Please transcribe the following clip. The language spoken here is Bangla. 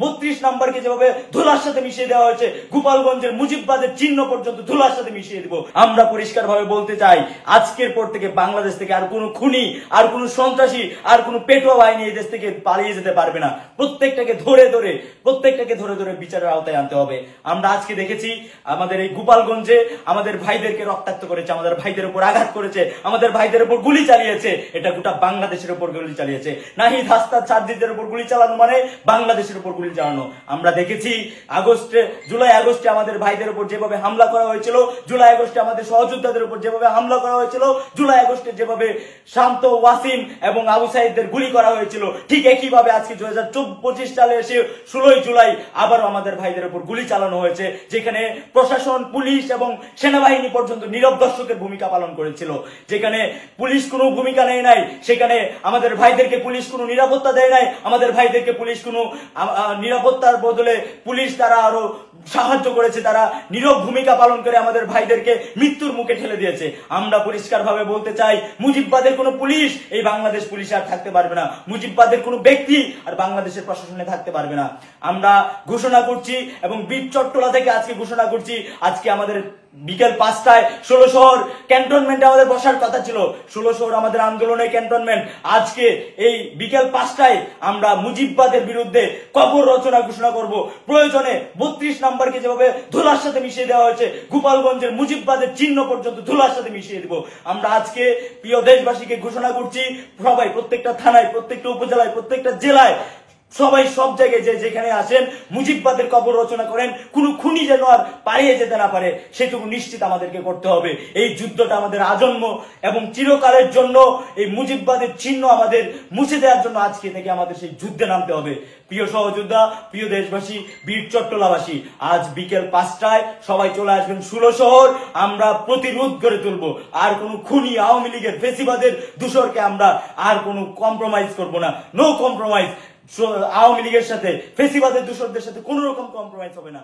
32 নম্বরকে যেভাবে ধুলার সাথে মিশিয়ে দেওয়া হয়েছে, গোপালগঞ্জের মুজিববাদের চিহ্ন পর্যন্ত ধুলার সাথে মিশিয়ে দিব। আমরা পরিষ্কার ভাবে বলতে চাই, আজকের পর থেকে বাংলাদেশ থেকে আর কোনো খুনি, আর কোনো সন্ত্রাসী, আর কোনো পেটুয়া বাহিনী এই দেশ থেকে পালিয়ে যেতে পারবে না। প্রত্যেকটাকে ধরে ধরে বিচারের আওতায় আনতে হবে। আমরা আজকে দেখেছি আমাদের এই গোপালগঞ্জে আমাদের ভাইদেরকে রক্তাক্ত করেছে, আমাদের ভাইদের উপর আঘাত করেছে, আমাদের ভাইদের উপর গুলি চালিয়েছে। এটা গোটা বাংলাদেশের উপর গুলি চালিয়েছে। নাহিদ হাসনাত সাজ্জিদের উপর গুলি চালানো মানে বাংলাদেশের উপর গুলি চালানো। আমরা দেখেছি জুলাই আগস্টে আমাদের ভাইদের উপর যেভাবে হামলা করা হয়েছিল, জুলাই আগস্টে আমাদের সহযোদ্ধাদের উপর যেভাবে হামলা করা হয়েছিল, জুলাই আগস্টে যেভাবে শান্ত, ওয়াসিম এবং আবু সাইদদের গুলি করা হয়েছিল, ঠিক একইভাবে আজকে 2025 সালে এসে 16 জুলাই আবারও আমাদের ভাইদের উপর গুলি চালানো হয়েছে, যেখানে প্রশাসন, পুলিশ এবং সেনাবাহিনী পর্যন্ত নীরব দর্শকের ভূমিকা পালন করেছিল। যেখানে পুলিশ কোনো ভূমিকা নেয় নাই, সেখানে আমাদের ভাইদেরকে পুলিশ কোনো নিরাপত্তা দেয় নাই, আমাদের ভাইদেরকে পুলিশ কোনো নিরাপত্তার বদলে পুলিশ তারা আরো সাহায্য করেছে, তারা নীরব ভূমিকা পালন করে আমাদের ভাইদেরকে মৃত্যুর মুখে ঠেলে দিয়েছে। আমরা পরিষ্কার ভাবে বলতে চাই, মুজিববাদের কোনো পুলিশ এই বাংলাদেশ পুলিশে আর থাকতে পারবে না, মুজিববাদের কোনো ব্যক্তি আর বাংলাদেশের প্রশাসনে থাকতে পারবে না। আমরা ঘোষণা করছি এবং বীর চট্টলা থেকে আজকে ঘোষণা করছি, আজকে আমাদের বিকেল 5টায় 16 শহর ক্যান্টনমেন্টে আমাদের বসার কথা ছিল। 16 শহর আমাদের আন্দোলনের ক্যান্টনমেন্ট। আজকে এই বিকেল 5টায় আমরা মুজিববাদের বিরুদ্ধে কবর রচনা ঘোষণা করব। প্রয়োজনে 32 নম্বরকে যেভাবে ধুলার সাথে মিশিয়ে দেওয়া হয়েছে, গোপালগঞ্জের মুজিববাদের চিহ্ন পর্যন্ত ধুলার সাথে মিশিয়ে দিব। আমরা আজকে প্রিয় দেশবাসীকে ঘোষণা করছি, সবাই প্রত্যেকটা থানায়, প্রত্যেকটা উপজেলায়, প্রত্যেকটা জেলায়, সবাই সব জায়গায় যেখানে আসেন মুজিববাদের কবর রচনা করেন, কোন খুনি যেন আর পালিয়ে যেতে না পারে সেটুকু নিশ্চিত আমাদেরকে করতে হবে। এই যুদ্ধটা আমাদের আজন্ম এবং চিরকালের জন্য, এই মুজিববাদের চিহ্ন আমাদের মুছে দেওয়ার জন্য আজকে থেকে আমাদের সেই যুদ্ধে নামতে হবে। প্রিয় সহযোদ্ধা, প্রিয় দেশবাসী, বীর চট্টলাবাসী, আজ বিকেল 5টায় সবাই চলে আসবেন 16 শহর। আমরা প্রতিরোধ করে তুলবো। আর কোনো খুনি, আওয়ামী লীগের, ফেসিবাদের দূষরকে আমরা আর কোনো কম্প্রোমাইজ করবো না। No compromise. আওয়ামী লীগের সাথে, ফেসিবাদের দূষরদের সাথে কোন রকম কম্প্রোমাইজ হবে না।